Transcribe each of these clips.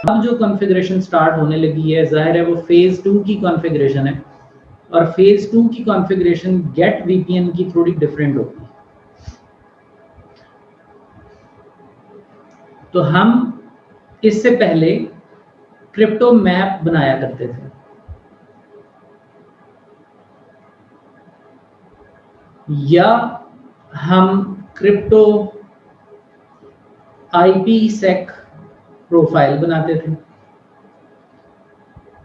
अब जो configuration start होने लगी है, जाहिर है वो फेज़ 2 की कॉन्फ़िगरेशन है और फेज़ 2 की कॉन्फ़िगरेशन गेट वीपीएन की थोड़ी डिफरेंट होगी। तो हम इससे पहले क्रिप्टो मैप बनाया करते थे। या हम क्रिप्टो आईपीसेक प्रोफाइल बनाते थे।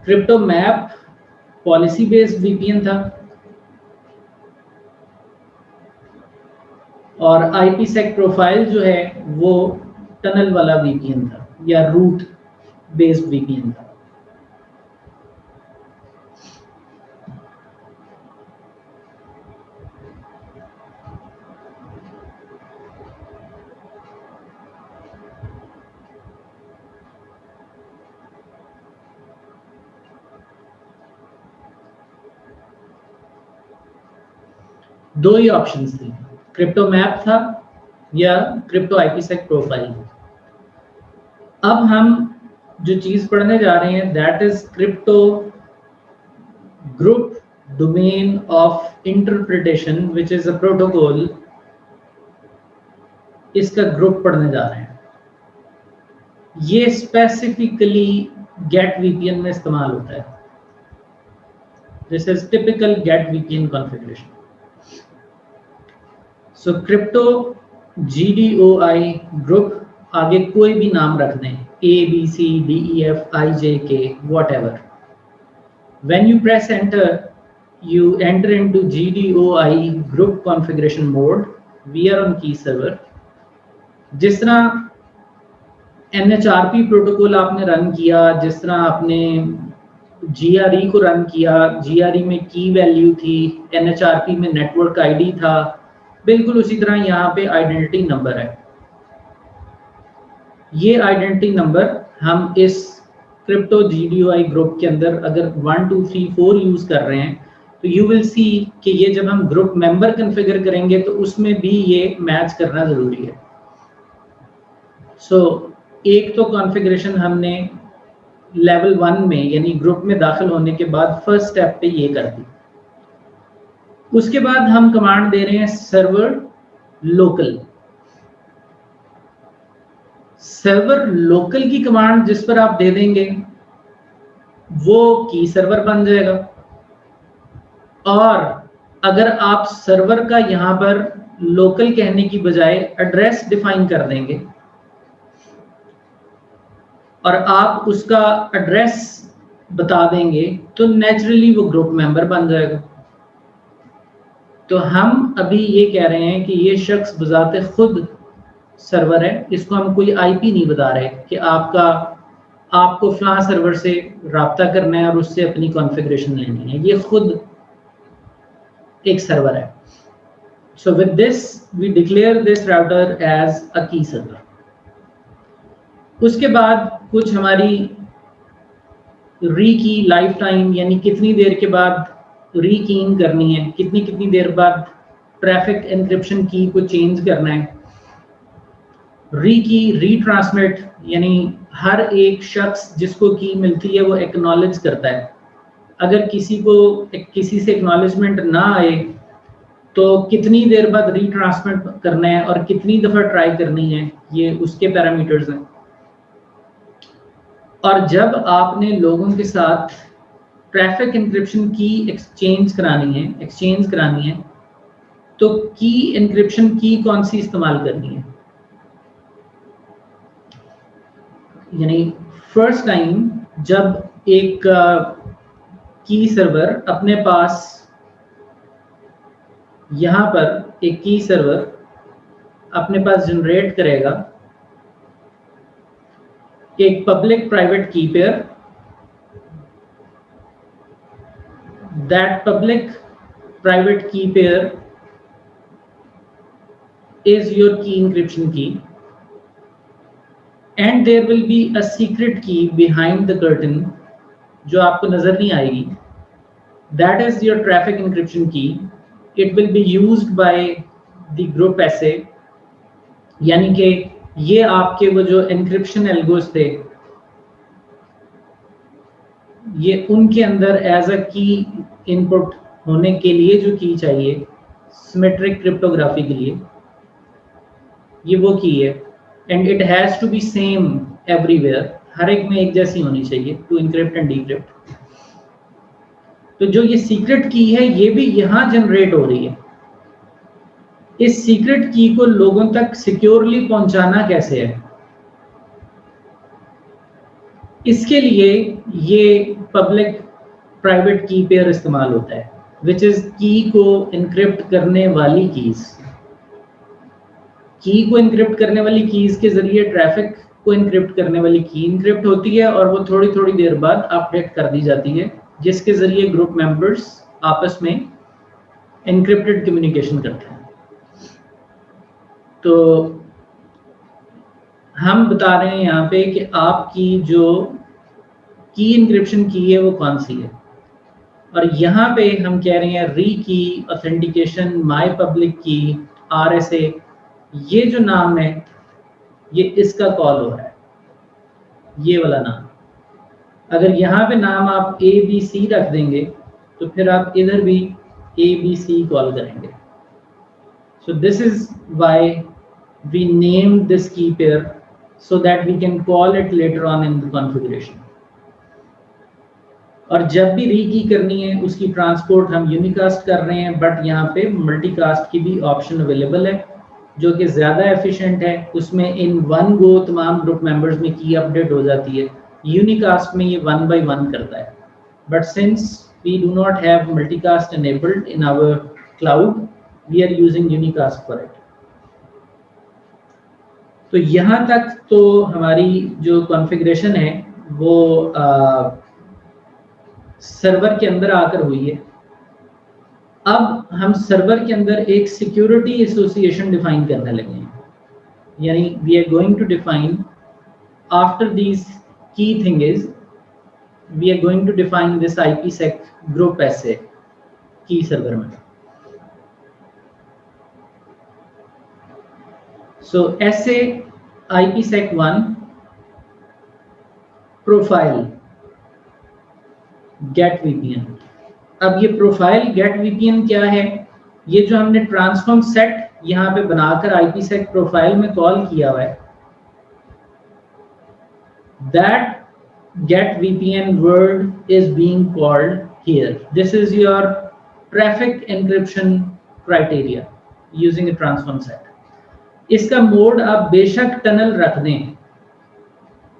Crypto map policy based VPN था और आईपीसेक प्रोफाइल जो है वो टनल वाला वीपीएन था या रूट बेस्ड वीपीएन था। दो ही ऑप्शंस थे, क्रिप्टो मैप था या क्रिप्टो आईपीसेक प्रोफाइल। अब हम जो चीज पढ़ने जा रहे हैं that is crypto group domain of interpretation which is a protocol. इसका ग्रुप पढ़ने जा रहे हैं। ये स्पेसिफिकली गेट वीपीएन में इस्तेमाल होता है। This is typical get VPN configuration. So crypto GDOI group, आगे कोई भी नाम रख दें, ABCDEFIJK whatever. When you press enter, you enter into GDOI group configuration mode. We are on key server. जिस तरह NHRP प्रोटोकॉल आपने रन किया, जिस तरह आपने GRE को रन किया, GRE में की वैल्यू थी, NHRP में नेटवर्क आईडी था, बिल्कुल उसी तरह यहाँ पे आइडेंटिटी नंबर है। ये आइडेंटिटी नंबर हम इस क्रिप्टो GDOI ग्रुप के अंदर अगर 1 2 3 4 यूज कर रहे हैं तो यू विल सी कि ये जब हम ग्रुप मेंबर कॉन्फ़िगर करेंगे तो उसमें भी ये मैच करना जरूरी है। सो एक तो कॉन्फ़िगरेशन हमने लेवल 1 में यानी ग्रुप में दाखिल होने के बाद फर्स्ट स्टेप पे ये कर दी। उसके बाद हम कमांड दे रहे हैं सर्वर लोकल। सर्वर लोकल की कमांड जिस पर आप दे देंगे वो की सर्वर बन जाएगा। और अगर आप सर्वर का यहां पर लोकल कहने की बजाय एड्रेस डिफाइन कर देंगे और आप उसका एड्रेस बता देंगे तो नेचुरली वो ग्रुप मेंबर बन जाएगा। तो हम अभी ये कह रहे हैं कि ये शख्स बजाते खुद सर्वर है, इसको हम कोई आईपी नहीं बता रहे कि आपको फलां सर्वर से राब्ता करना है और उससे अपनी कॉन्फ़िगरेशन लेनी है। ये खुद एक सर्वर है। So with this we declare this router as a key server. उसके बाद कुछ हमारी री की लाइफ टाइम यानी कितनी देर के बाद री कीइंग करनी है, कितनी देर बाद ट्रैफिक एन्क्रिप्शन की को चेंज करना है। री की रीट्रांसमिट यानी हर एक शख्स जिसको की मिलती है वो एक्नॉलेज करता है। अगर किसी से एक्नॉलेजमेंट ना आए तो कितनी देर बाद रीट्रांसमिट करना है और कितनी दफ़ा ट्राई करनी है, ये उसके पैरामीटर्स हैं। और जब आपने लोगों के साथ ट्रैफिक एन्क्रिप्शन की एक्सचेंज करानी है तो की एन्क्रिप्शन की कौन सी इस्तेमाल करनी है। यानी फर्स्ट टाइम जब एक की सर्वर अपने पास यहाँ पर एक की सर्वर अपने पास जनरेट करेगा एक पब्लिक प्राइवेट की पेयर, दैट पब्लिक प्राइवेट की pair is your key encryption key and there will be a secret key behind the curtain जो आपको नजर नहीं आएगी। That is your traffic encryption key. It will be used by the group SA, यानी कि ये आपके वो जो encryption algos थे ये उनके अंदर एज अ की इनपुट होने के लिए जो की चाहिए सिमेट्रिक क्रिप्टोग्राफी के लिए, ये वो की है। And it has to be same everywhere, हर एक में एक जैसी होनी चाहिए टू इनक्रिप्ट एंड डिक्रिप्ट। तो जो ये सीक्रेट की है ये भी यहाँ जनरेट हो रही है। इस सीक्रेट की को लोगों तक सिक्योरली पहुंचाना कैसे है, इसके लिए ये पब्लिक प्राइवेट की पेयर इस्तेमाल होता है, विच इज की को इनक्रिप्ट करने वाली कीज। की को इनक्रिप्ट करने वाली कीज के जरिए ट्रैफिक को इनक्रिप्ट करने वाली की इनक्रिप्ट होती है और वो थोड़ी थोड़ी देर बाद अपडेट कर दी जाती है, जिसके जरिए ग्रुप मेंबर्स आपस में इनक्रिप्टेड कम्युनिकेशन करते हैं। तो हम बता रहे हैं यहाँ पे कि आपकी जो की इनक्रिप्शन की है वो कौन सी है, और यहाँ पे हम कह रहे हैं री की, ऑथेंटिकेशन, माई पब्लिक की, RSA, ये जो नाम है ये इसका कॉल हो रहा है, ये वाला नाम। अगर यहाँ पे नाम आप ABC रख देंगे तो फिर आप इधर भी ABC कॉल करेंगे। So this is why we named this key pair so that we can call it later on in the configuration. और जब भी री की करनी है उसकी ट्रांसपोर्ट हम यूनिकास्ट कर रहे हैं, बट यहाँ पे मल्टीकास्ट की भी ऑप्शन अवेलेबल है जो कि ज़्यादा एफिशिएंट है। उसमें इन वन गो तमाम ग्रुप मेंबर्स में की अपडेट हो जाती है, यूनिकास्ट में ये 1 by 1 करता है। But since we do not have multicast enabled in our cloud, we are using unicast for it. तो यहाँ तक तो हमारी जो कॉन्फ़िगरेशन है वो सर्वर के अंदर आकर हुई है। अब हम सर्वर के अंदर एक सिक्योरिटी एसोसिएशन डिफाइन करने लगे हैं, यानी we are going to define after this key thing is we are going to define this IPsec group ऐसे की सर्वर में। So ऐसे IPsec1 प्रोफाइल गेट VPN। अब ये प्रोफाइल गेट VPN क्या है, ये जो हमने ट्रांसफॉर्म सेट यहाँ पे बनाकर IPsec प्रोफाइल में कॉल किया हुआ है, that get VPN word is being called here. This is your traffic encryption criteria using A transform set. इसका मोड आप बेशक टनल रख दें,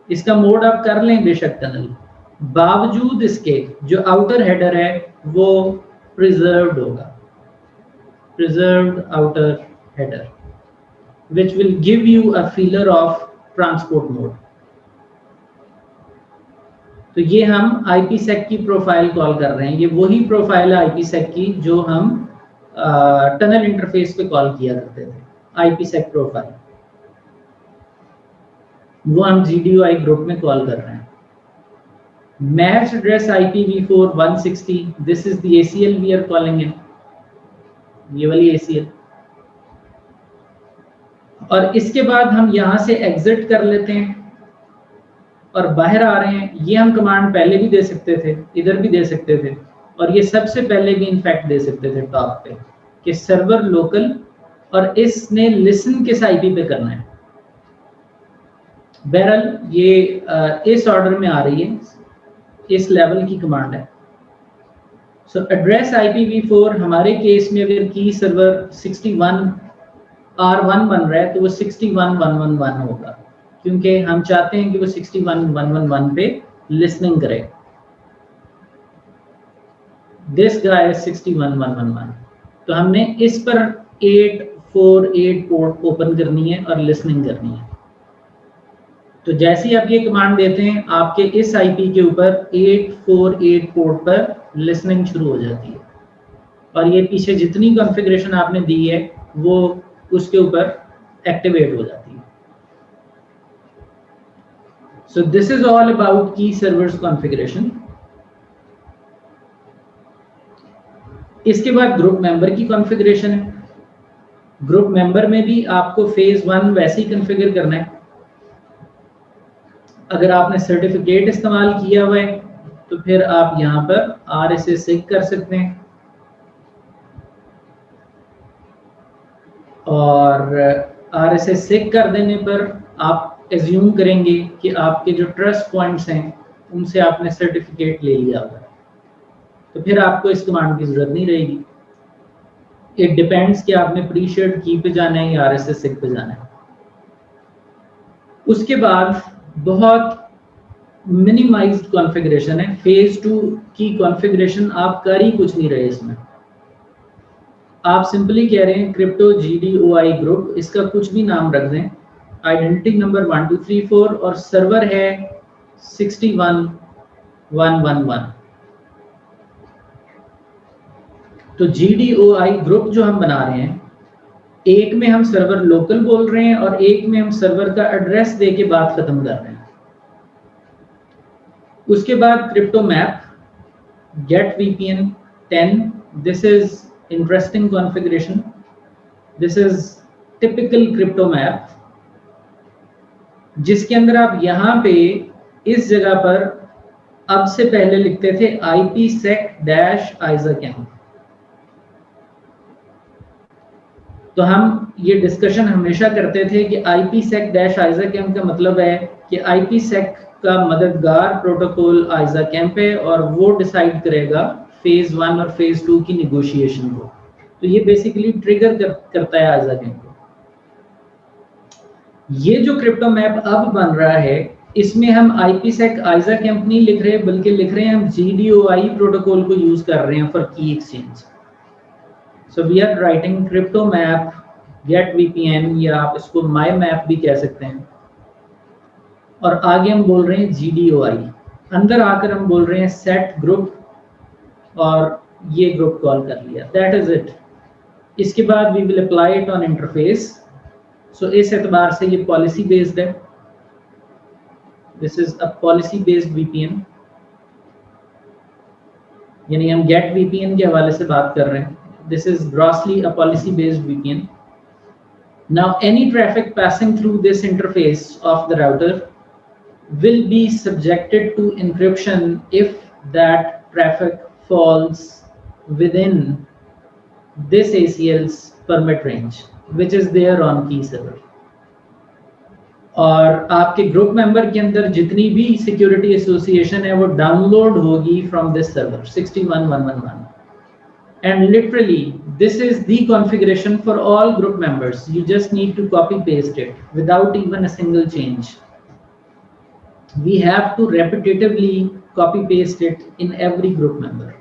इसका मोड आप कर लें बेशक टनल, बावजूद इसके जो आउटर हेडर है वो प्रिजर्व्ड होगा, preserved outer header which will give you a feeler of transport mode. तो ये हम IPsec की प्रोफाइल कॉल कर रहे हैं, ये वही प्रोफाइल है IPsec की जो हम टनल इंटरफेस पे कॉल किया करते थे, IPsec प्रोफाइल, वो हम GDUI ग्रुप में कॉल कर रहे हैं। Match address IPv4 160, this is the ACL we are calling it, ये वाली ACL। और इसके बाद हम यहां से एग्जिट कर लेते हैं और बाहर आ रहे हैं। ये हम कमांड पहले भी दे सकते थे, इधर भी दे सकते थे, और ये सबसे पहले भी इनफैक्ट दे सकते थे टॉप पे कि सर्वर लोकल, और इसने लिसन किस IP पे करना है। बहरहाल ये इस ऑर्डर में आ रही है, इस लेवल की कमांड है। सो एड्रेस IPv4 हमारे केस में अगर की सर्वर 61 R1 बन रहा है तो वो 61.111 होगा, क्योंकि हम चाहते हैं कि वो 61.111 पे लिसनिंग करे। दिस गाय 61.111, तो हमने इस पर 848 पोर्ट ओपन करनी है और लिसनिंग करनी है। तो जैसे ही आप ये कमांड देते हैं आपके इस IP के ऊपर 848 पोर्ट पर लिसनिंग शुरू हो जाती है, और ये पीछे जितनी कॉन्फ़िगरेशन आपने दी है वो उसके ऊपर एक्टिवेट हो जाती है। So this is all about की सर्वर्स कॉन्फ़िगरेशन। इसके बाद ग्रुप मेंबर की कॉन्फ़िगरेशन है। ग्रुप मेंबर में भी आपको फेज 1 वैसे ही कॉन्फ़िगर करना है। अगर आपने सर्टिफिकेट इस्तेमाल किया हुआ है तो फिर आप यहाँ पर RSA कर सकते हैं और RSA कर देने पर आप एज्यूम करेंगे कि आपके जो ट्रस्ट पॉइंट्स हैं उनसे आपने सर्टिफिकेट ले लिया होगा, तो फिर आपको इस कमांड की जरूरत नहीं रहेगी। इट डिपेंड्स कि आपने प्री शेयर्ड की पे जाना है या RSA पे जाना है। उसके बाद बहुत मिनिमाइज्ड कॉन्फ़िगरेशन है। फेज 2 की कॉन्फ़िगरेशन आप कर ही कुछ नहीं रहे इसमें। आप सिंपली कह रहे हैं क्रिप्टो GDOI ग्रुप, इसका कुछ भी नाम रख दें, आइडेंटिटी नंबर 1234 और सर्वर है 61111। तो GDOI ग्रुप जो हम बना रहे हैं, एक में हम सर्वर लोकल बोल रहे हैं और एक में हम सर्वर का एड्रेस दे के बात खत्म कर रहे हैं। उसके बाद crypto map get VPN 10, this is interesting configuration, this is typical crypto map, जिसके अंदर आप यहाँ पे इस जगह पर अब से पहले लिखते थे IPsec-ISACamp। तो हम ये डिस्कशन हमेशा करते थे कि IPsec-ISACamp का मतलब है कि IPsec का मददगार प्रोटोकॉल ISACamp है और वो डिसाइड करेगा फेज 1 और फेज 2 की निगोशिएशन को। तो ये बेसिकली ट्रिगर करता है ISACamp को। ये जो क्रिप्टो मैप अब बन रहा है, इसमें हम IPsec-ISACamp नहीं लिख रहे, बल्कि लिख रहे हैं हम GDOI प्रोटोकॉल को यूज कर रहे हैं फॉर की exchange. So we are writing crypto map get VPN, या आप इसको my map भी कह सकते हैं, और आगे हम बोल रहे हैं GDOI। अंदर आकर हम बोल रहे हैं set group और ये ग्रुप कॉल कर लिया, that is it। इसके बाद we will apply it on interface। So इस एतबार से ये policy based है, this is a policy based VPN, यानी हम get VPN के हवाले से बात कर रहे हैं। This is grossly a policy-based VPN. Now, any traffic passing through this interface of the router will be subjected to encryption if that traffic falls within this ACL's permit range, which is there on key server. और आपके group member के अंदर जितनी भी security association है वो download होगी from this server 61111। And literally, this is the configuration for all group members. You just need to copy paste it without even a single change. We have to repetitively copy paste it in every group member.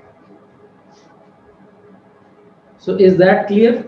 So is that clear?